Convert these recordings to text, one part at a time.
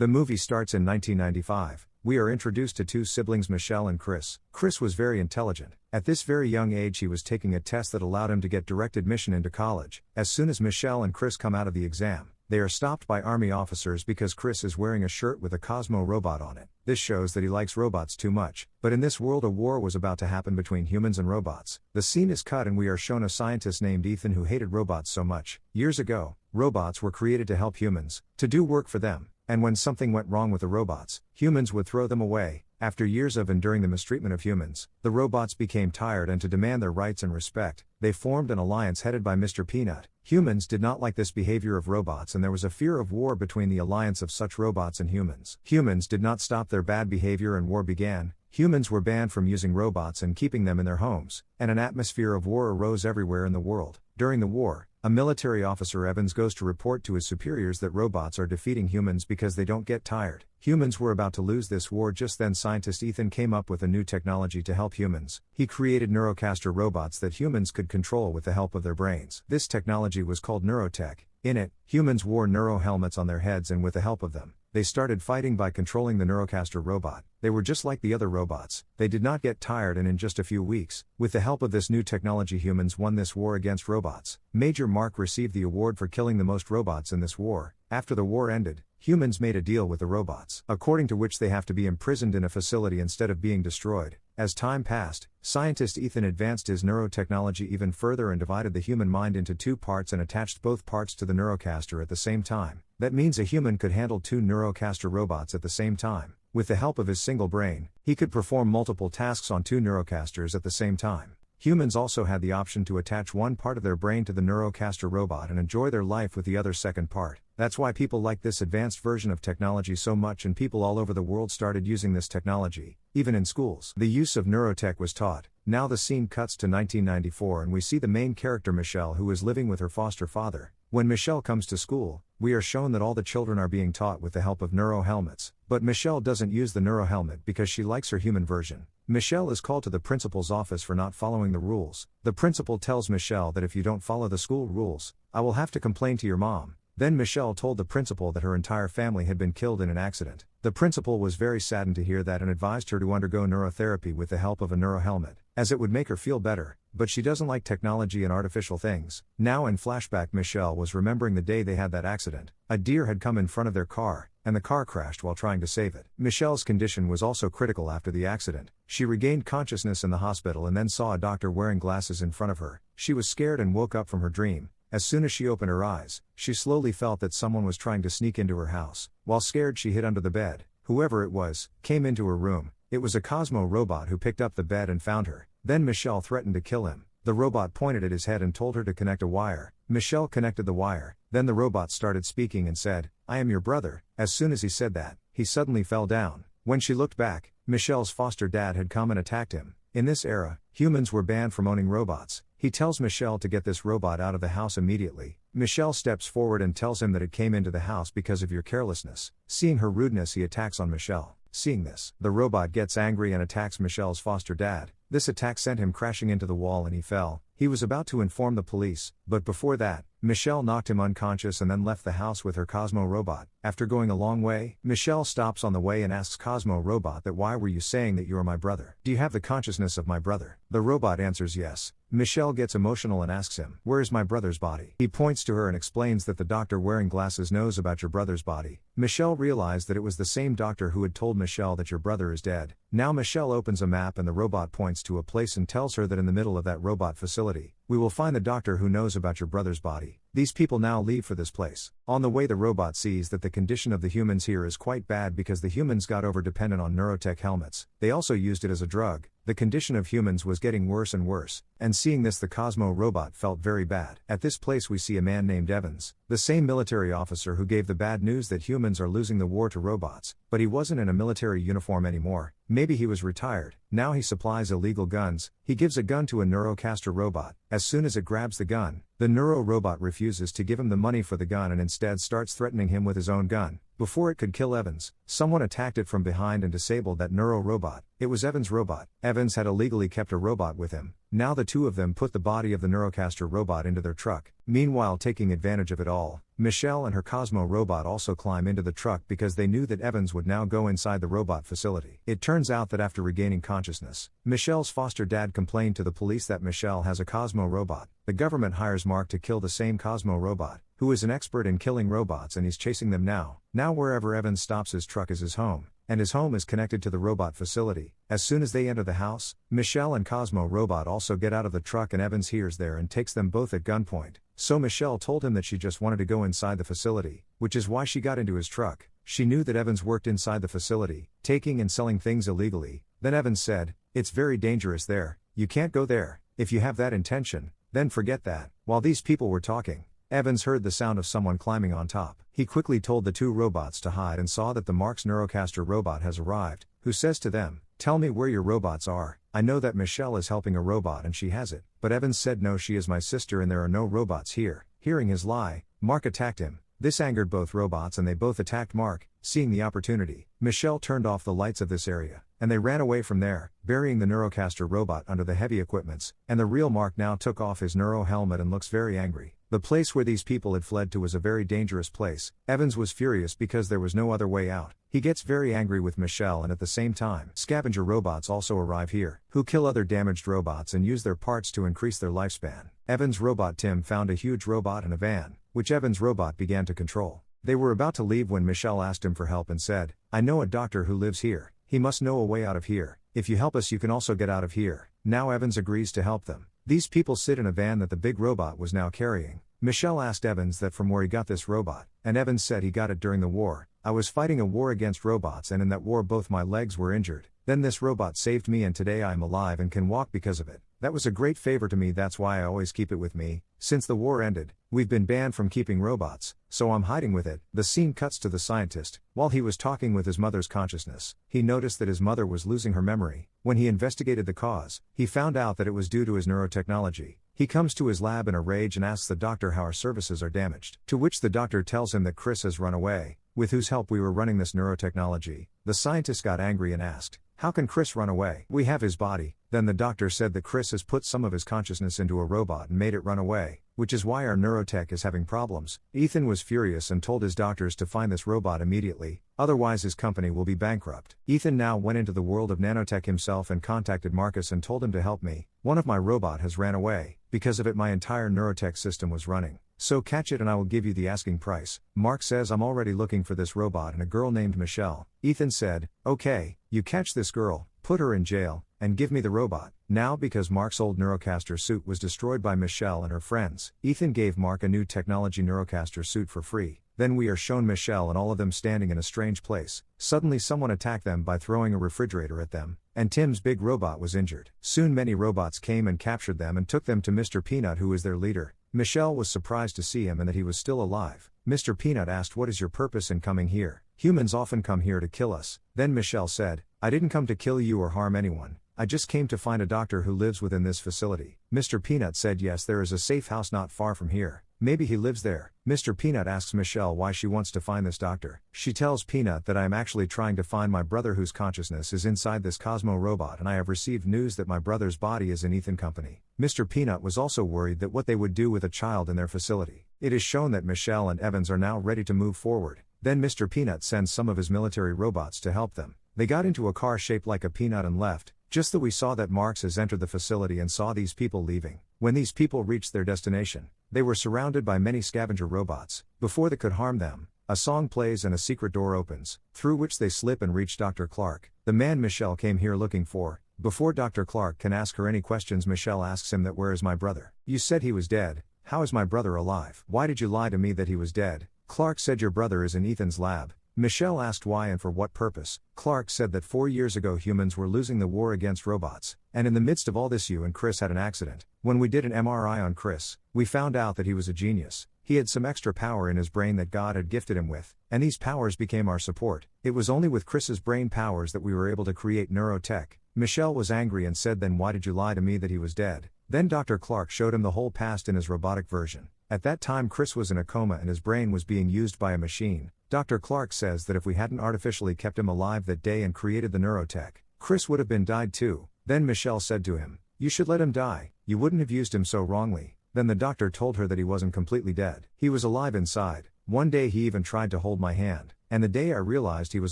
The movie starts in 1995. We are introduced to two siblings, Michelle and Chris. Chris was very intelligent. At this very young age he was taking a test that allowed him to get direct admission into college. As soon as Michelle and Chris come out of the exam, they are stopped by army officers because Chris is wearing a shirt with a Cosmo robot on it. This shows that he likes robots too much. But in this world a war was about to happen between humans and robots. The scene is cut and we are shown a scientist named Ethan who hated robots so much. Years ago, robots were created to help humans, to do work for them. And when something went wrong with the robots, humans would throw them away. After years of enduring the mistreatment of humans, the robots became tired and to demand their rights and respect, they formed an alliance headed by Mr. Peanut. Humans did not like this behavior of robots and there was a fear of war between the alliance of such robots and humans. Humans did not stop their bad behavior and war began. Humans were banned from using robots and keeping them in their homes, and an atmosphere of war arose everywhere in the world. During the war, a military officer Evans goes to report to his superiors that robots are defeating humans because they don't get tired. Humans were about to lose this war. Just then scientist Ethan came up with a new technology to help humans. He created neurocaster robots that humans could control with the help of their brains. This technology was called neurotech. In it, humans wore neuro helmets on their heads and with the help of them, they started fighting by controlling the neurocaster robot. They were just like the other robots. They did not get tired and in just a few weeks, with the help of this new technology humans won this war against robots. Major Mark received the award for killing the most robots in this war. After the war ended, humans made a deal with the robots, according to which they have to be imprisoned in a facility instead of being destroyed. As time passed, scientist Ethan advanced his neurotechnology even further and divided the human mind into two parts and attached both parts to the neurocaster at the same time. That means a human could handle two neurocaster robots at the same time. With the help of his single brain, he could perform multiple tasks on two neurocasters at the same time. Humans also had the option to attach one part of their brain to the neurocaster robot and enjoy their life with the other second part. That's why people like this advanced version of technology so much and people all over the world started using this technology. Even in schools, the use of neurotech was taught. Now the scene cuts to 1994 and we see the main character Michelle who is living with her foster father. When Michelle comes to school, we are shown that all the children are being taught with the help of neuro helmets. But Michelle doesn't use the neuro helmet because she likes her human version. Michelle is called to the principal's office for not following the rules. The principal tells Michelle that if you don't follow the school rules, I will have to complain to your mom. Then Michelle told the principal that her entire family had been killed in an accident. The principal was very saddened to hear that and advised her to undergo neurotherapy with the help of a neuro helmet, as it would make her feel better. But she doesn't like technology and artificial things. Now in flashback Michelle was remembering the day they had that accident. A deer had come in front of their car, and the car crashed while trying to save it. Michelle's condition was also critical after the accident. She regained consciousness in the hospital and then saw a doctor wearing glasses in front of her. She was scared and woke up from her dream. As soon as she opened her eyes, she slowly felt that someone was trying to sneak into her house. While scared she hid under the bed. Whoever it was, came into her room. It was a Cosmo robot who picked up the bed and found her. Then Michelle threatened to kill him. The robot pointed at his head and told her to connect a wire. Michelle connected the wire. Then the robot started speaking and said, "I am your brother." As soon as he said that, he suddenly fell down. When she looked back, Michelle's foster dad had come and attacked him. In this era, humans were banned from owning robots. He tells Michelle to get this robot out of the house immediately. Michelle steps forward and tells him that it came into the house because of your carelessness. Seeing her rudeness, he attacks on Michelle. Seeing this, the robot gets angry and attacks Michelle's foster dad. This attack sent him crashing into the wall and he fell. He was about to inform the police, but before that, Michelle knocked him unconscious and then left the house with her Cosmo robot. After going a long way, Michelle stops on the way and asks Cosmo robot that why were you saying that you are my brother? Do you have the consciousness of my brother? The robot answers yes. Michelle gets emotional and asks him, "Where is my brother's body?" He points to her and explains that the doctor wearing glasses knows about your brother's body. Michelle realized that it was the same doctor who had told Michelle that your brother is dead. Now Michelle opens a map and the robot points to a place and tells her that in the middle of that robot facility, we will find the doctor who knows about your brother's body. These people now leave for this place. On the way the robot sees that the condition of the humans here is quite bad because the humans got over dependent on neurotech helmets. They also used it as a drug. The condition of humans was getting worse and worse, and seeing this the Cosmo robot felt very bad. At this place we see a man named Evans, the same military officer who gave the bad news that humans are losing the war to robots, but he wasn't in a military uniform anymore. Maybe he was retired. Now he supplies illegal guns. He gives a gun to a neurocaster robot. As soon as it grabs the gun, the neuro robot refuses to give him the money for the gun and instead starts threatening him with his own gun. Before it could kill Evans, someone attacked it from behind and disabled that neuro-robot. It was Evans' robot. Evans had illegally kept a robot with him. Now the two of them put the body of the Neurocaster robot into their truck. Meanwhile, taking advantage of it all, Michelle and her Cosmo robot also climb into the truck because they knew that Evans would now go inside the robot facility. It turns out that after regaining consciousness, Michelle's foster dad complained to the police that Michelle has a Cosmo robot. The government hires Mark to kill the same Cosmo robot, who is an expert in killing robots, and he's chasing them now. Now wherever Evans stops his truck is his home, and his home is connected to the robot facility. As soon as they enter the house, Michelle and Cosmo robot also get out of the truck, and Evans hears there and takes them both at gunpoint. So Michelle told him that she just wanted to go inside the facility, which is why she got into his truck. She knew that Evans worked inside the facility, taking and selling things illegally. Then Evans said, "It's very dangerous there, you can't go there. If you have that intention, then forget that." While these people were talking, Evans heard the sound of someone climbing on top. He quickly told the two robots to hide and saw that the Mark's Neurocaster robot has arrived, who says to them, "Tell me where your robots are. I know that Michelle is helping a robot and she has it." But Evans said, "No, she is my sister and there are no robots here." Hearing his lie, Mark attacked him. This angered both robots and they both attacked Mark. Seeing the opportunity, Michelle turned off the lights of this area, and they ran away from there, burying the Neurocaster robot under the heavy equipments, and the real Mark now took off his neuro helmet and looks very angry. The place where these people had fled to was a very dangerous place. Evans was furious because there was no other way out. He gets very angry with Michelle, and at the same time, scavenger robots also arrive here, who kill other damaged robots and use their parts to increase their lifespan. Evans' robot Tim found a huge robot in a van, which Evans' robot began to control. They were about to leave when Michelle asked him for help and said, "I know a doctor who lives here. He must know a way out of here. If you help us, you can also get out of here." Now Evans agrees to help them. These people sit in a van that the big robot was now carrying. Michelle asked Evans that from where he got this robot, and Evans said he got it during the war. "I was fighting a war against robots, and in that war both my legs were injured. Then this robot saved me, and today I am alive and can walk because of it. That was a great favor to me, that's why I always keep it with me. Since the war ended, we've been banned from keeping robots, so I'm hiding with it." The scene cuts to the scientist. While he was talking with his mother's consciousness, he noticed that his mother was losing her memory. When he investigated the cause, he found out that it was due to his neurotechnology. He comes to his lab in a rage and asks the doctor how our services are damaged. To which the doctor tells him that Chris has run away, with whose help we were running this neurotechnology. The scientist got angry and asked, "How can Chris run away? We have his body." Then the doctor said that Chris has put some of his consciousness into a robot and made it run away, which is why our neurotech is having problems. Ethan was furious and told his doctors to find this robot immediately, otherwise his company will be bankrupt. Ethan now went into the world of nanotech himself and contacted Marcus and told him to help me. "One of my robot has ran away. Because of it my entire neurotech system was running. So catch it and I will give you the asking price." Mark says, "I'm already looking for this robot and a girl named Michelle." Ethan said, "Okay, you catch this girl, put her in jail, and give me the robot." Now because Mark's old Neurocaster suit was destroyed by Michelle and her friends, Ethan gave Mark a new technology Neurocaster suit for free. Then we are shown Michelle and all of them standing in a strange place. Suddenly someone attacked them by throwing a refrigerator at them, and Tim's big robot was injured. Soon many robots came and captured them and took them to Mr. Peanut, who is their leader. Michelle was surprised to see him and that he was still alive. Mr. Peanut asked, "What is your purpose in coming here? Humans often come here to kill us." Then Michelle said, "I didn't come to kill you or harm anyone. I just came to find a doctor who lives within this facility." Mr. Peanut said, "Yes, there is a safe house not far from here. Maybe he lives there." Mr. Peanut asks Michelle why she wants to find this doctor. She tells Peanut that I am actually trying to find my brother whose consciousness is inside this Cosmo robot, and I have received news that my brother's body is in Ethan company. Mr. Peanut was also worried that what they would do with a child in their facility. It is shown that Michelle and Evans are now ready to move forward. Then Mr. Peanut sends some of his military robots to help them. They got into a car shaped like a peanut and left. Just that we saw that Marx has entered the facility and saw these people leaving. When these people reached their destination, they were surrounded by many scavenger robots. Before they could harm them, a song plays and a secret door opens, through which they slip and reach Dr. Clark, the man Michelle came here looking for. Before Dr. Clark can ask her any questions, Michelle asks him that where is my brother? You said he was dead. How is my brother alive? Why did you lie to me that he was dead? Clark said your brother is in Ethan's lab. Michelle asked why and for what purpose. Clark said that 4 years ago humans were losing the war against robots, and in the midst of all this you and Chris had an accident. When we did an MRI on Chris, we found out that he was a genius. He had some extra power in his brain that God had gifted him with, and these powers became our support. It was only with Chris's brain powers that we were able to create neurotech. Michelle was angry and said, "Then why did you lie to me that he was dead?" Then Dr. Clark showed him the whole past in his robotic version, At that time Chris was in a coma and his brain was being used by a machine. Dr. Clark says that if we hadn't artificially kept him alive that day and created the neurotech, Chris would have been died too. Then Michelle said to him, "You should let him die, you wouldn't have used him so wrongly." Then the doctor told her that he wasn't completely dead. He was alive inside. One day he even tried to hold my hand, and the day I realized he was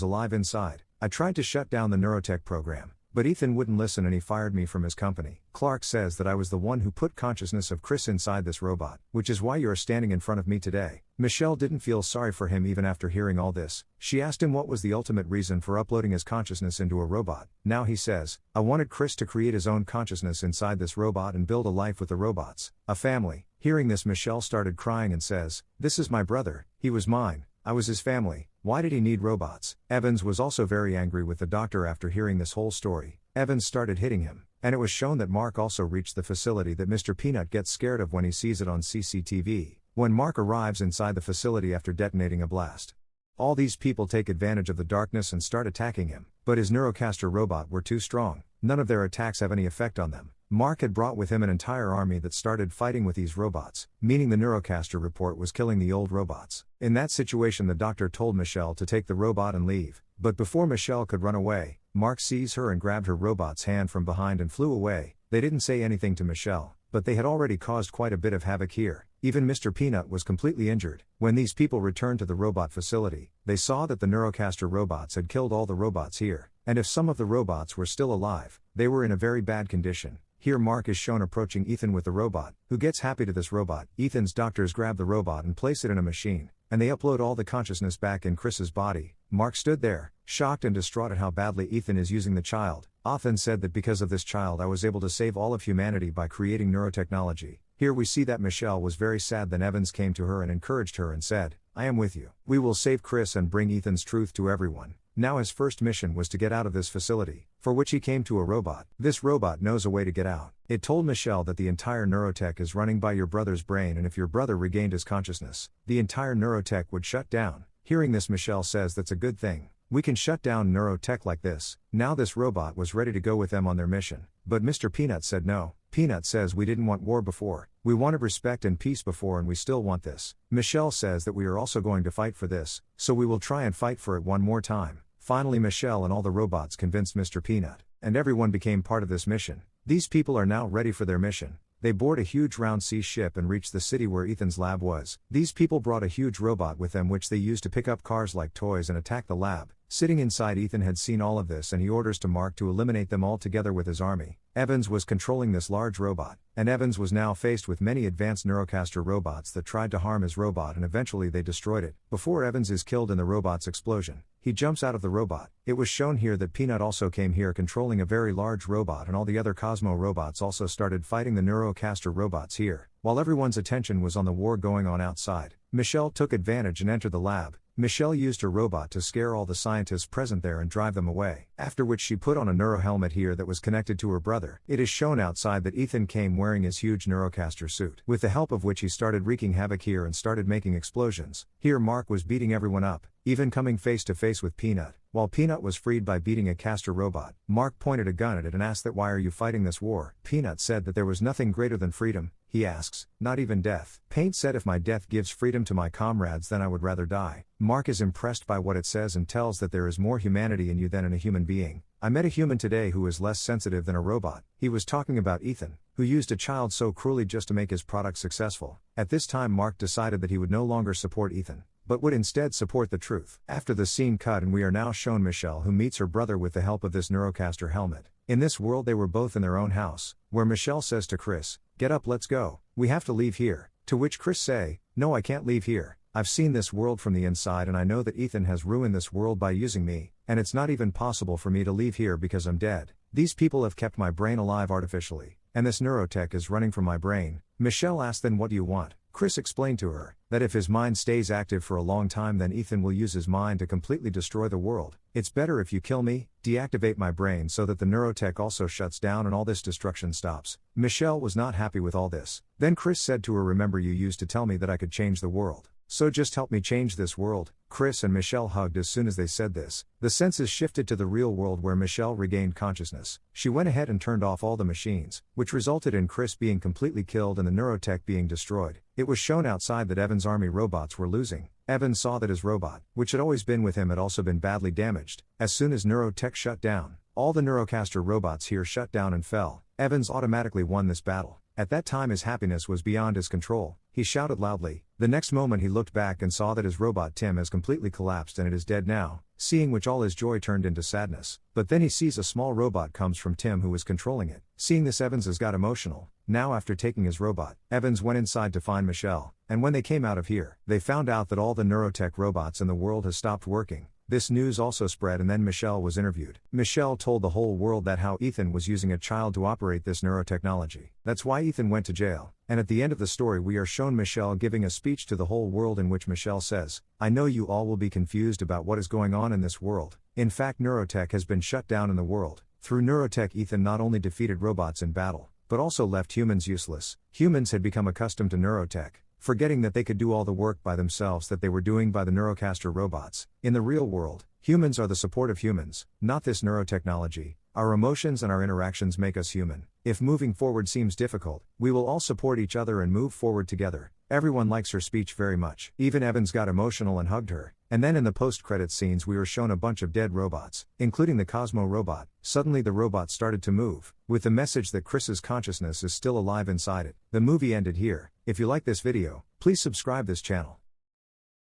alive inside, I tried to shut down the neurotech program. But Ethan wouldn't listen and he fired me from his company. Clark says that I was the one who put consciousness of Chris inside this robot, which is why you are standing in front of me today. Michelle didn't feel sorry for him even after hearing all this. She asked him what was the ultimate reason for uploading his consciousness into a robot. Now he says, "I wanted Chris to create his own consciousness inside this robot and build a life with the robots, a family." Hearing this, Michelle started crying and says, "This is my brother, he was mine, I was his family, why did he need robots?" Evans was also very angry with the doctor after hearing this whole story. Evans started hitting him, and it was shown that Mark also reached the facility that Mr. Peanut gets scared of when he sees it on CCTV, when Mark arrives inside the facility after detonating a blast. All these people take advantage of the darkness and start attacking him, but his Neurocaster robot were too strong, none of their attacks have any effect on them. Mark had brought with him an entire army that started fighting with these robots, meaning the Neurocaster report was killing the old robots. In that situation the doctor told Michelle to take the robot and leave, but before Michelle could run away, Mark seized her and grabbed her robot's hand from behind and flew away. They didn't say anything to Michelle, but they had already caused quite a bit of havoc here. Even Mr. Peanut was completely injured. When these people returned to the robot facility, they saw that the Neurocaster robots had killed all the robots here, and if some of the robots were still alive, they were in a very bad condition. Here Mark is shown approaching Ethan with the robot, who gets happy to this robot. Ethan's doctors grab the robot and place it in a machine, and they upload all the consciousness back in Chris's body. Mark stood there, shocked and distraught at how badly Ethan is using the child. Ethan said that because of this child I was able to save all of humanity by creating neurotechnology. Here we see that Michelle was very sad. Then Evans came to her and encouraged her and said, "I am with you. We will save Chris and bring Ethan's truth to everyone." Now his first mission was to get out of this facility, for which he came to a robot. This robot knows a way to get out. It told Michelle that the entire neurotech is running by your brother's brain, and if your brother regained his consciousness, the entire neurotech would shut down. Hearing this, Michelle says that's a good thing. We can shut down neurotech like this. Now this robot was ready to go with them on their mission. But Mr. Peanut said no. Peanut says we didn't want war before. We wanted respect and peace before, and we still want this. Michelle says that we are also going to fight for this, so we will try and fight for it one more time. Finally Michelle and all the robots convinced Mr. Peanut, and everyone became part of this mission. These people are now ready for their mission. They board a huge round sea ship and reach the city where Ethan's lab was. These people brought a huge robot with them which they used to pick up cars like toys and attack the lab. Sitting inside, Ethan had seen all of this and he orders to Mark to eliminate them all together with his army. Evans was controlling this large robot, and Evans was now faced with many advanced Neurocaster robots that tried to harm his robot, and eventually they destroyed it. Before Evans is killed in the robot's explosion, he jumps out of the robot. It was shown here that Peanut also came here controlling a very large robot, and all the other Cosmo robots also started fighting the Neurocaster robots here. While everyone's attention was on the war going on outside, Michelle took advantage and entered the lab. Michelle used her robot to scare all the scientists present there and drive them away, after which she put on a neuro helmet here that was connected to her brother. It is shown outside that Ethan came wearing his huge Neurocaster suit, with the help of which he started wreaking havoc here and started making explosions. Here Mark was beating everyone up, even coming face to face with Peanut. While Peanut was freed by beating a caster robot, Mark pointed a gun at it and asked that why are you fighting this war? Peanut said that there was nothing greater than freedom. He asks, not even death. Paint said if my death gives freedom to my comrades then I would rather die. Mark is impressed by what it says and tells that there is more humanity in you than in a human being. I met a human today who is less sensitive than a robot. He was talking about Ethan, who used a child so cruelly just to make his product successful. At this time Mark decided that he would no longer support Ethan, but would instead support the truth. After the scene cut and we are now shown Michelle who meets her brother with the help of this Neurocaster helmet. In this world they were both in their own house, where Michelle says to Chris, "Get up, let's go, we have to leave here." To which Chris say, "No, I can't leave here. I've seen this world from the inside and I know that Ethan has ruined this world by using me, and it's not even possible for me to leave here because I'm dead. These people have kept my brain alive artificially, and this neurotech is running from my brain." Michelle asked, "Then what do you want?" Chris explained to her that if his mind stays active for a long time then Ethan will use his mind to completely destroy the world. "It's better if you kill me, deactivate my brain so that the neurotech also shuts down and all this destruction stops." Michelle was not happy with all this. Then Chris said to her, "Remember you used to tell me that I could change the world. So just help me change this world. Chris and Michelle hugged as soon as they said this. The senses shifted to the real world where Michelle regained consciousness. She went ahead and turned off all the machines, which resulted in Chris being completely killed and the neurotech being destroyed. It was shown outside that Evan's army robots were losing. Evan saw that his robot, which had always been with him, had also been badly damaged. As soon as neurotech shut down, all the neurocaster robots here shut down and fell. Evans automatically won this battle. At that time his happiness was beyond his control. He shouted loudly. The next moment he looked back and saw that his robot Tim has completely collapsed and it is dead now, seeing which all his joy turned into sadness. But then he sees a small robot comes from Tim who is controlling it. Seeing this, Evans has got emotional. Now after taking his robot, Evans went inside to find Michelle, and when they came out of here, they found out that all the neurotech robots in the world has stopped working. This news also spread and then Michelle was interviewed. Michelle told the whole world that how Ethan was using a child to operate this neurotechnology. That's why Ethan went to jail. And at the end of the story we are shown Michelle giving a speech to the whole world in which Michelle says, "I know you all will be confused about what is going on in this world. In fact, neurotech has been shut down in the world. Through neurotech Ethan not only defeated robots in battle, but also left humans useless. Humans had become accustomed to neurotech, forgetting that they could do all the work by themselves that they were doing by the neurocaster robots. In the real world, humans are the support of humans, not this neurotechnology. Our emotions and our interactions make us human. If moving forward seems difficult, we will all support each other and move forward together." Everyone likes her speech very much. Even Evans got emotional and hugged her. And then in the post-credits scenes we were shown a bunch of dead robots, including the Cosmo robot. Suddenly the robot started to move, with the message that Chris's consciousness is still alive inside it. The movie ended here. If you like this video, please subscribe this channel.